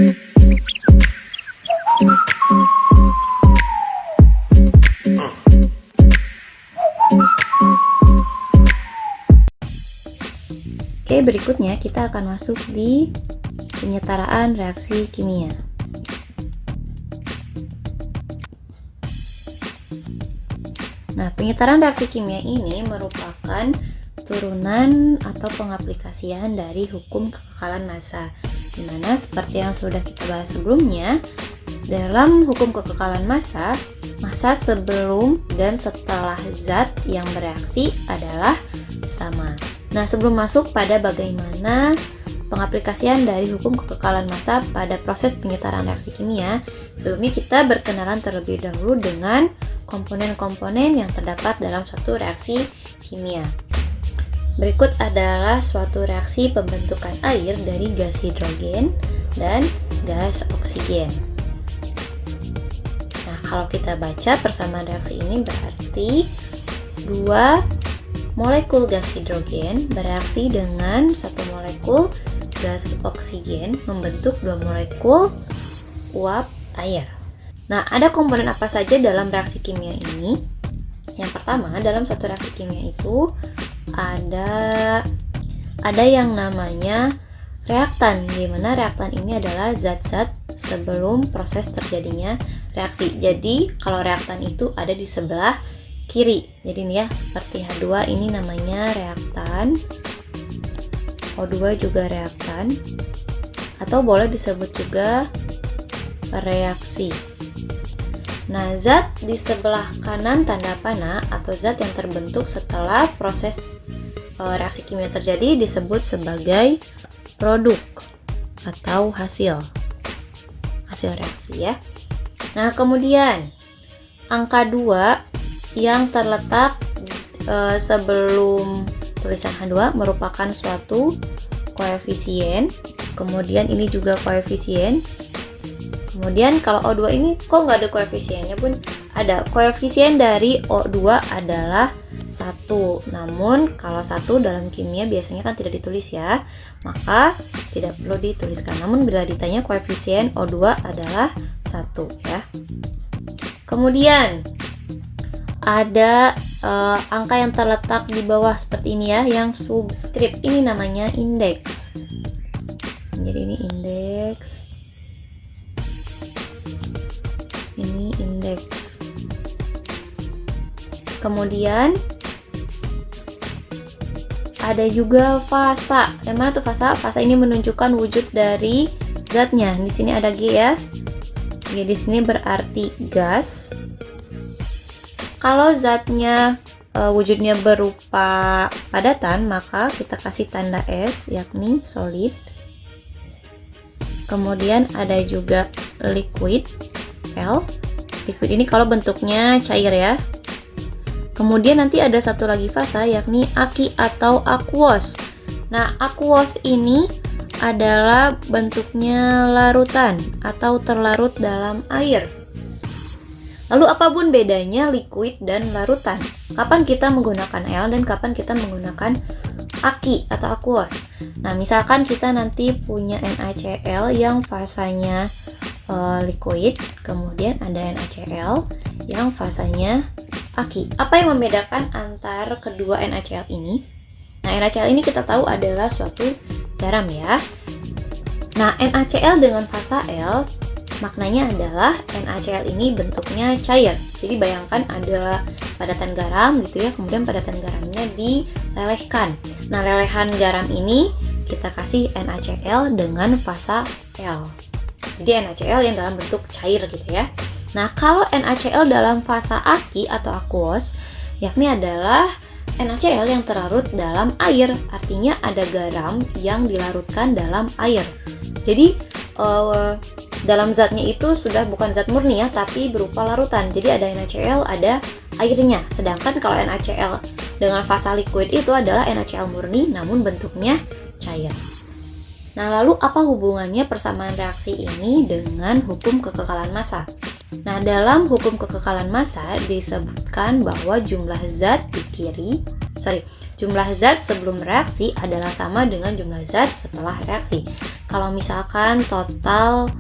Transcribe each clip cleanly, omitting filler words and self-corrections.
Oke, berikutnya kita akan masuk di penyetaraan reaksi kimia. Nah, penyetaraan reaksi kimia ini merupakan turunan atau pengaplikasian dari hukum kekekalan massa, di mana seperti yang sudah kita bahas sebelumnya, dalam hukum kekekalan massa, massa sebelum dan setelah zat yang bereaksi adalah sama. Nah, sebelum masuk pada bagaimana pengaplikasian dari hukum kekekalan massa pada proses penyetaraan reaksi kimia, sebelumnya kita berkenalan terlebih dahulu dengan komponen-komponen yang terdapat dalam suatu reaksi kimia. Berikut adalah suatu reaksi pembentukan air dari gas hidrogen dan gas oksigen. Nah, kalau kita baca persamaan reaksi ini berarti dua molekul gas hidrogen bereaksi dengan satu molekul gas oksigen membentuk dua molekul uap air. Nah, ada komponen apa saja dalam reaksi kimia ini? Yang pertama, dalam suatu reaksi kimia itu ada yang namanya reaktan, di mana reaktan ini adalah zat-zat sebelum proses terjadinya reaksi. Jadi, kalau reaktan itu ada di sebelah kiri. Jadi ini ya, seperti H2 ini namanya reaktan. O2 juga reaktan. Atau boleh disebut juga reaksi. Nah, zat di sebelah kanan tanda panah atau zat yang terbentuk setelah proses reaksi kimia terjadi disebut sebagai produk atau hasil reaksi ya. Nah, kemudian angka 2 yang terletak sebelum tulisan H2 merupakan suatu koefisien. Kemudian ini juga koefisien. Kemudian kalau O2 ini kok nggak ada koefisiennya pun? Ada. Koefisien dari O2 adalah 1. Namun kalau 1 dalam kimia biasanya kan tidak ditulis ya, maka tidak perlu dituliskan. Namun bila ditanya koefisien O2 adalah 1 ya. Kemudian ada angka yang terletak di bawah seperti ini ya, yang subskrip. Ini namanya indeks. Jadi ini indeks. Ini indeks. Kemudian ada juga fasa. Yang mana tuh fasa? Fasa ini menunjukkan wujud dari zatnya. Di sini ada G ya. G di sini berarti gas. Kalau zatnya wujudnya berupa padatan, maka kita kasih tanda S, yakni solid. Kemudian ada juga liquid, L. Liquid ini kalau bentuknya cair ya. Kemudian nanti ada satu lagi fasa, yakni aki atau aqueous. Nah, aqueous ini adalah bentuknya larutan atau terlarut dalam air. Lalu apa bun bedanya liquid dan larutan? Kapan kita menggunakan L dan kapan kita menggunakan aki atau aqueous? Nah, misalkan kita nanti punya NaCl yang fasanya liquid, kemudian ada NaCl yang fasanya aki. Apa yang membedakan antar kedua NaCl ini? Nah, NaCl ini kita tahu adalah suatu garam ya. Nah, NaCl dengan fasa L maknanya adalah NaCl ini bentuknya cair. Jadi bayangkan ada padatan garam gitu ya, kemudian padatan garamnya dilelehkan. Nah, lelehan garam ini kita kasih NaCl dengan fasa L. Jadi NaCl yang dalam bentuk cair gitu ya. Nah, kalau NaCl dalam fasa aki atau aqueous, yakni adalah NaCl yang terlarut dalam air. Artinya ada garam yang dilarutkan dalam air. Jadi dalam zatnya itu sudah bukan zat murni ya, tapi berupa larutan. Jadi ada NaCl, ada airnya. Sedangkan kalau NaCl dengan fasa liquid itu adalah NaCl murni namun bentuknya cair. Nah, lalu apa hubungannya persamaan reaksi ini dengan hukum kekekalan massa? Nah, dalam hukum kekekalan massa disebutkan bahwa jumlah zat sebelum reaksi adalah sama dengan jumlah zat setelah reaksi. Kalau misalkan total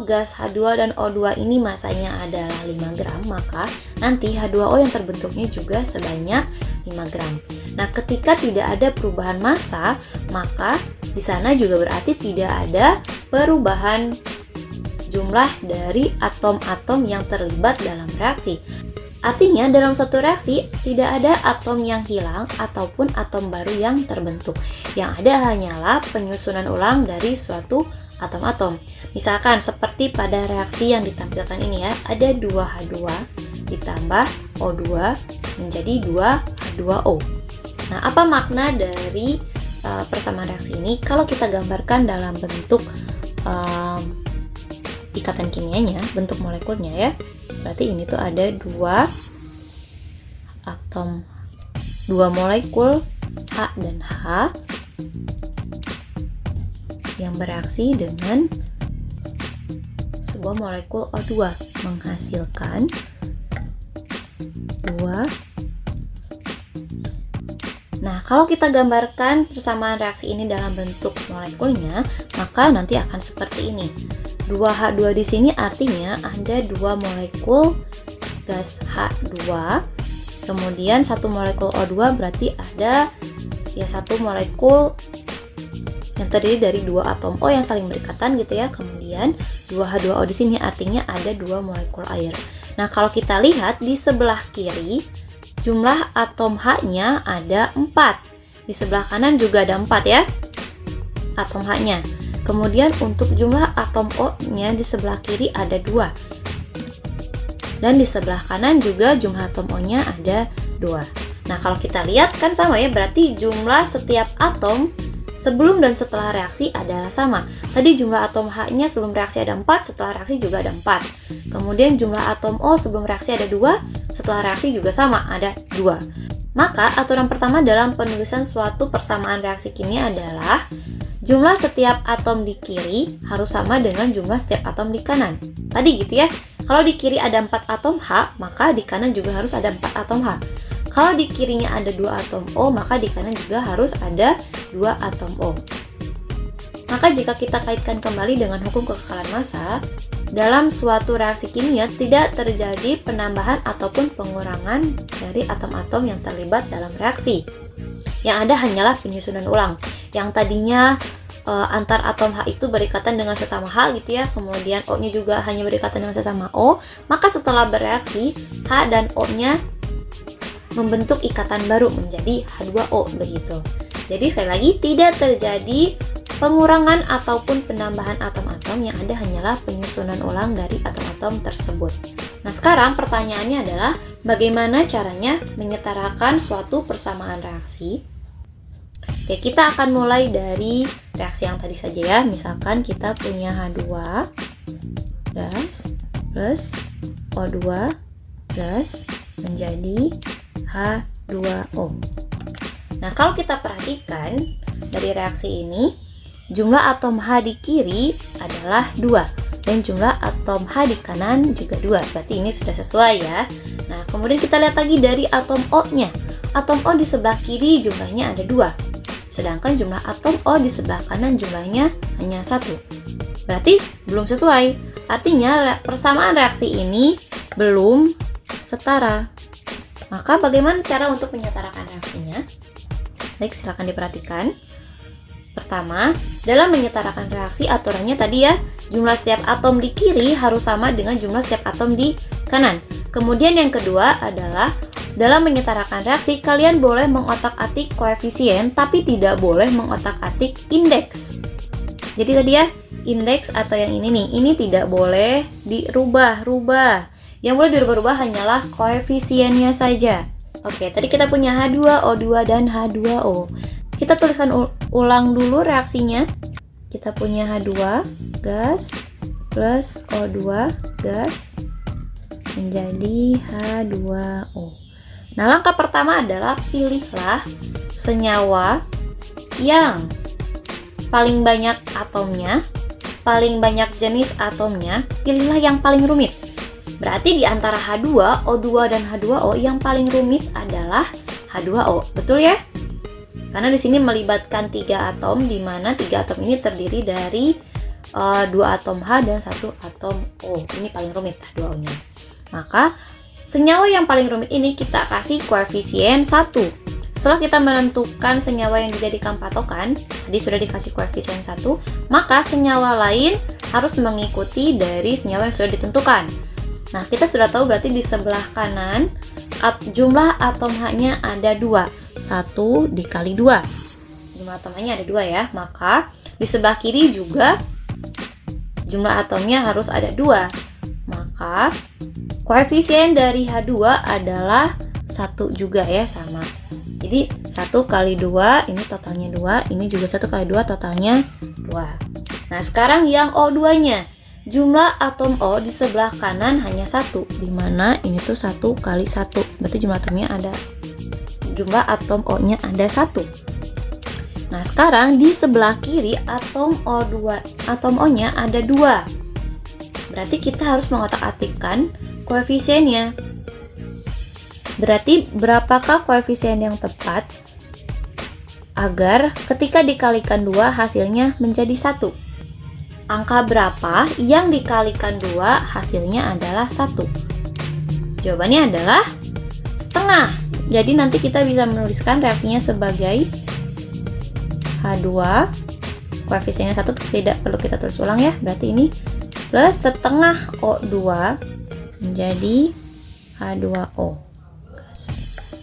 gas H2 dan O2 ini masanya adalah 5 gram, maka nanti H2O yang terbentuknya juga sebanyak 5 gram. Nah, ketika tidak ada perubahan massa, maka di sana juga berarti tidak ada perubahan jumlah dari atom-atom yang terlibat dalam reaksi. Artinya dalam suatu reaksi tidak ada atom yang hilang ataupun atom baru yang terbentuk. Yang ada hanyalah penyusunan ulang dari suatu atom-atom. Misalkan seperti pada reaksi yang ditampilkan ini ya, ada 2H2 ditambah O2 menjadi 2H2O. Nah, apa makna dari persamaan reaksi ini? Kalau kita gambarkan dalam bentuk ikatan kimianya, bentuk molekulnya ya, berarti ini tuh ada dua molekul H dan H yang bereaksi dengan sebuah molekul O2 menghasilkan dua. Nah, kalau kita gambarkan persamaan reaksi ini dalam bentuk molekulnya, maka nanti akan seperti ini. 2H2 di sini artinya ada dua molekul gas H2, kemudian satu molekul O2 berarti ada ya satu molekul yang terdiri dari dua atom O yang saling berikatan gitu ya. Kemudian 2H2O di sini artinya ada dua molekul air. Nah, kalau kita lihat di sebelah kiri jumlah atom H-nya ada 4. Di sebelah kanan juga ada 4 ya atom H-nya. Kemudian untuk jumlah atom O-nya di sebelah kiri ada 2. Dan di sebelah kanan juga jumlah atom O-nya ada 2. Nah, kalau kita lihat kan sama ya, berarti jumlah setiap atom sebelum dan setelah reaksi adalah sama. Tadi jumlah atom H-nya sebelum reaksi ada 4, setelah reaksi juga ada 4. Kemudian jumlah atom O sebelum reaksi ada 2, setelah reaksi juga sama, ada 2. Maka aturan pertama dalam penulisan suatu persamaan reaksi kimia adalah jumlah setiap atom di kiri harus sama dengan jumlah setiap atom di kanan. Tadi gitu ya, kalau di kiri ada 4 atom H, maka di kanan juga harus ada 4 atom H. Kalau di kirinya ada 2 atom O, maka di kanan juga harus ada 2 atom O. Maka jika kita kaitkan kembali dengan hukum kekekalan massa, dalam suatu reaksi kimia tidak terjadi penambahan ataupun pengurangan dari atom-atom yang terlibat dalam reaksi. Yang ada hanyalah penyusunan ulang. Yang tadinya antar atom H itu berikatan dengan sesama H gitu ya, kemudian O-nya juga hanya berikatan dengan sesama O, maka setelah bereaksi H dan O-nya membentuk ikatan baru menjadi H2O begitu. Jadi sekali lagi tidak terjadi pengurangan ataupun penambahan atom-atom, yang ada hanyalah penyusunan ulang dari atom-atom tersebut. Nah, sekarang pertanyaannya adalah bagaimana caranya menyetarakan suatu persamaan reaksi? Oke, kita akan mulai dari reaksi yang tadi saja ya. Misalkan kita punya H2 gas plus O2 gas menjadi H2O. Nah, kalau kita perhatikan dari reaksi ini, jumlah atom H di kiri adalah 2 dan jumlah atom H di kanan juga 2. Berarti ini sudah sesuai ya. Nah, kemudian kita lihat lagi dari atom O-nya. Atom O di sebelah kiri jumlahnya ada 2. Sedangkan jumlah atom O di sebelah kanan jumlahnya hanya 1. Berarti belum sesuai. Artinya persamaan reaksi ini belum setara. Maka bagaimana cara untuk menyetarakan reaksinya? Baik, silakan diperhatikan. Pertama, dalam menyetarakan reaksi aturannya tadi ya, jumlah setiap atom di kiri harus sama dengan jumlah setiap atom di kanan. Kemudian yang kedua adalah dalam menyetarakan reaksi, kalian boleh mengotak-atik koefisien tapi tidak boleh mengotak-atik indeks. Jadi tadi ya, indeks atau yang ini nih, ini tidak boleh dirubah-rubah. Yang boleh dirubah-rubah hanyalah koefisiennya saja. Oke, tadi kita punya H2, O2, dan H2O. Kita tuliskan ulang dulu reaksinya. Kita punya H2 gas plus O2 gas menjadi H2O. Nah, langkah pertama adalah pilihlah senyawa yang paling banyak atomnya paling banyak jenis atomnya, pilihlah yang paling rumit. Berarti di antara H2, O2, dan H2O yang paling rumit adalah H2O. Betul ya? Karena di sini melibatkan 3 atom, di mana 3 atom ini terdiri dari 2 atom H dan 1 atom O. Ini paling rumit H2O-nya. Maka senyawa yang paling rumit ini kita kasih koefisien 1. Setelah kita menentukan senyawa yang dijadikan patokan, tadi sudah dikasih koefisien 1, maka senyawa lain harus mengikuti dari senyawa yang sudah ditentukan. Nah, kita sudah tahu berarti di sebelah kanan jumlah atom H-nya ada 2. 1 dikali 2. Jumlah atom H-nya ada 2 ya. Maka di sebelah kiri juga jumlah atomnya harus ada 2. Maka koefisien dari H2 adalah 1 juga ya, sama. Jadi 1 kali 2 ini totalnya 2, ini juga 1 kali 2 totalnya 2. Nah, sekarang yang O2-nya. Jumlah atom O di sebelah kanan hanya 1, di mana ini tuh 1 kali 1. Berarti jumlah atom O-nya ada 1. Nah, sekarang di sebelah kiri atom O-nya ada 2. Berarti kita harus mengotak-atikkan koefisiennya. Berarti berapakah koefisien yang tepat agar ketika dikalikan 2 hasilnya menjadi 1? Angka berapa yang dikalikan 2 hasilnya adalah 1? Jawabannya adalah setengah. Jadi nanti kita bisa menuliskan reaksinya sebagai H2, koefisiennya 1 tidak perlu kita tulis ulang ya. Berarti ini plus setengah O2 menjadi H2O.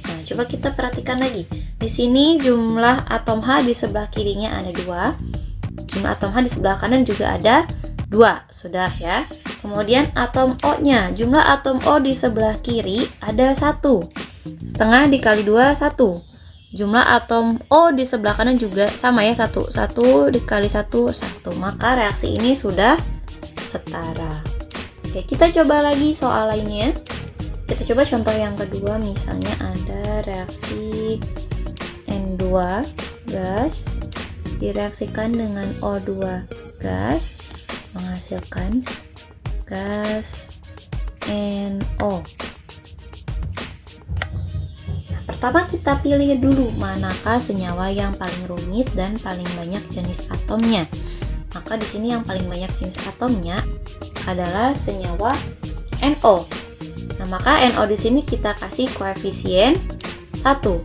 Nah, coba kita perhatikan lagi. Di sini jumlah atom H di sebelah kirinya ada 2. Jumlah atom H di sebelah kanan juga ada 2. Sudah ya. Kemudian atom O-nya. Jumlah atom O di sebelah kiri ada 1. Setengah dikali 2, 1. Jumlah atom O di sebelah kanan juga sama ya, 1. 1 dikali 1, 1. Maka reaksi ini sudah setara. Oke, kita coba lagi soal lainnya. Kita coba contoh yang kedua. Misalnya ada reaksi N2 gas direaksikan dengan O2 gas menghasilkan gas NO. Nah, pertama kita pilih dulu manakah senyawa yang paling rumit dan paling banyak jenis atomnya. Maka di sini yang paling banyak jenis atomnya adalah senyawa NO. Nah, maka NO di sini kita kasih koefisien 1.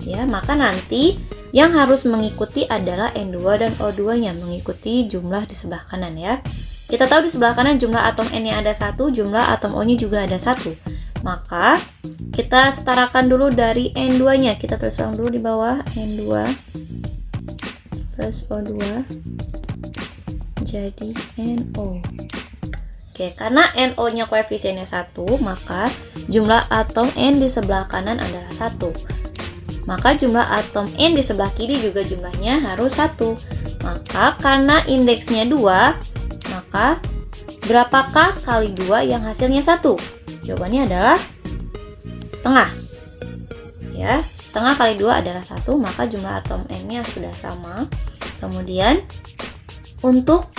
Ya, maka nanti yang harus mengikuti adalah N2 dan O2-nya, mengikuti jumlah di sebelah kanan ya. Kita tahu di sebelah kanan jumlah atom N-nya ada 1, jumlah atom O-nya juga ada 1. Maka kita setarakan dulu dari N2-nya. Kita tulis ulang dulu di bawah, N2 plus O2 jadi NO. Oke, karena NO-nya koefisiennya 1, maka jumlah atom N di sebelah kanan adalah 1. Maka jumlah atom N di sebelah kiri juga jumlahnya harus 1. Maka karena indeksnya 2, maka berapakah kali 2 yang hasilnya 1? Jawabannya adalah setengah. Ya, setengah kali 2 adalah 1, maka jumlah atom N-nya sudah sama. Kemudian untuk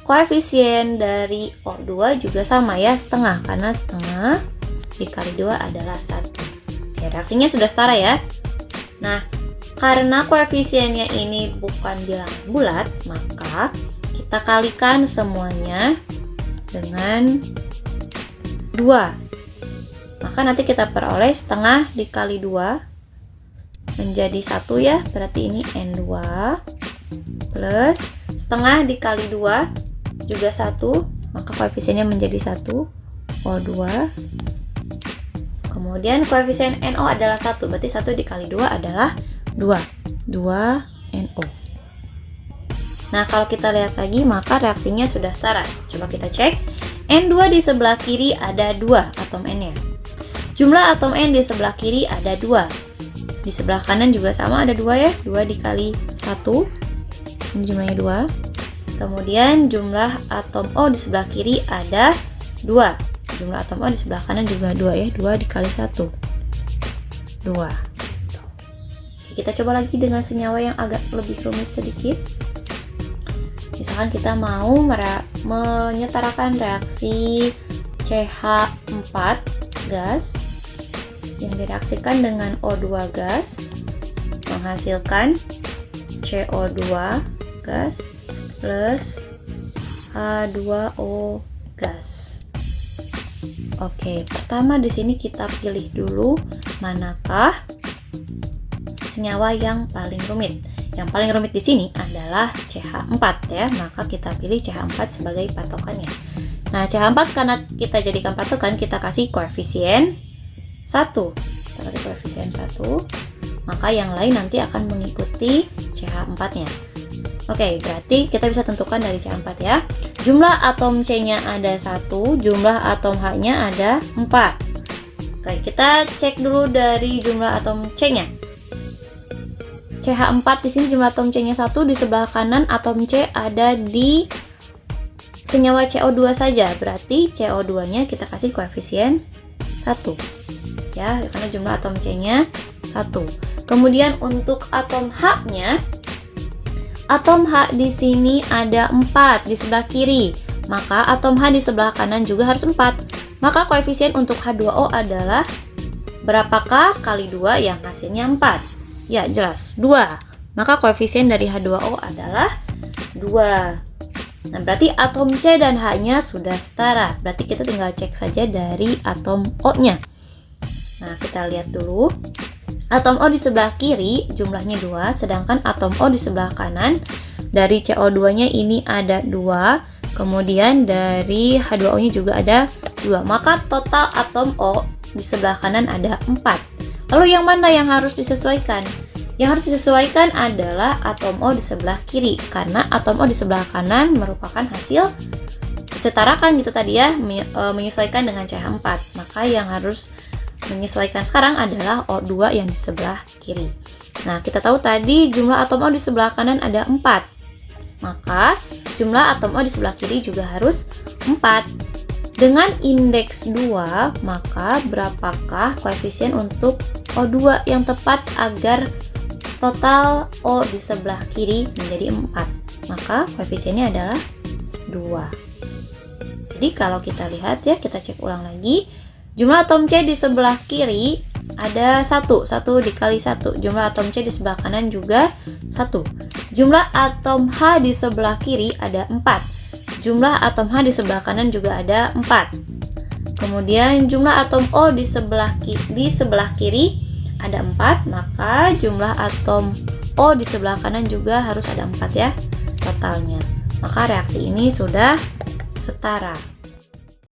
koefisien dari O2 juga sama ya, setengah, karena setengah dikali 2 adalah 1. Oke, reaksinya sudah setara ya. Nah, karena koefisiennya ini bukan bilangan bulat, maka kita kalikan semuanya dengan 2. Maka nanti kita peroleh setengah dikali 2 menjadi 1 ya. Berarti ini N2 plus setengah dikali 2 juga 1. Maka koefisiennya menjadi 1, O2. Kemudian koefisien NO adalah 1, berarti 1 dikali 2 adalah 2 NO. Nah, kalau kita lihat lagi, maka reaksinya sudah setara. Coba kita cek. N2 di sebelah kiri ada 2 atom N-nya. Jumlah atom N di sebelah kiri ada 2. Di sebelah kanan juga sama, ada 2 ya. 2 dikali 1. Ini jumlahnya 2. Kemudian jumlah atom O di sebelah kiri ada 2. Jumlah atom O di sebelah kanan juga 2 ya. 2 dikali 1. 2. Oke, kita coba lagi dengan senyawa yang agak lebih rumit sedikit. Di Misalkan kita mau menyetarakan reaksi CH4 gas yang direaksikan dengan O2 gas menghasilkan CO2 gas plus H2O gas. Oke, pertama di sini kita pilih dulu manakah senyawa yang paling rumit. Yang paling rumit di sini adalah CH4 ya, maka kita pilih CH4 sebagai patokannya. Nah, CH4 karena kita jadikan patokan, kita kasih koefisien 1. Kita kasih koefisien 1, maka yang lain nanti akan mengikuti CH4-nya. Oke, berarti kita bisa tentukan dari CH4 ya. Jumlah atom C-nya ada 1, jumlah atom H-nya ada 4. Oke, kita cek dulu dari jumlah atom C-nya. CH4 di sini jumlah atom C-nya 1, di sebelah kanan atom C ada di senyawa CO2 saja. Berarti CO2-nya kita kasih koefisien 1. Ya, karena jumlah atom C-nya 1. Kemudian untuk atom H-nya, atom H di sini ada 4 di sebelah kiri. Maka atom H di sebelah kanan juga harus 4. Maka koefisien untuk H2O adalah berapakah kali 2 yang hasilnya 4? Ya, jelas, 2. Maka koefisien dari H2O adalah 2. Nah, berarti atom C dan H-nya sudah setara. Berarti kita tinggal cek saja dari atom O-nya. Nah, kita lihat dulu. Atom O di sebelah kiri jumlahnya 2, sedangkan atom O di sebelah kanan dari CO2-nya ini ada 2, kemudian dari H2O-nya juga ada 2. Maka total atom O di sebelah kanan ada 4. Lalu yang mana yang harus disesuaikan? Yang harus disesuaikan adalah atom O di sebelah kiri, karena atom O di sebelah kanan merupakan hasil disetarakan gitu tadi ya, menyesuaikan dengan CH4. Maka yang harus menyesuaikan sekarang adalah O2 yang di sebelah kiri. Nah, kita tahu tadi jumlah atom O di sebelah kanan ada 4. Maka jumlah atom O di sebelah kiri juga harus 4. Dengan indeks 2, maka berapakah koefisien untuk O2 yang tepat agar total O di sebelah kiri menjadi 4? Maka koefisiennya adalah 2. Jadi kalau kita lihat ya, kita cek ulang lagi. Jumlah atom C di sebelah kiri ada 1 dikali 1. Jumlah atom C di sebelah kanan juga 1. Jumlah atom H di sebelah kiri ada 4. Jumlah atom H di sebelah kanan juga ada 4. Kemudian jumlah atom O di sebelah kiri ada 4, maka jumlah atom O di sebelah kanan juga harus ada 4 ya totalnya. Maka reaksi ini sudah setara.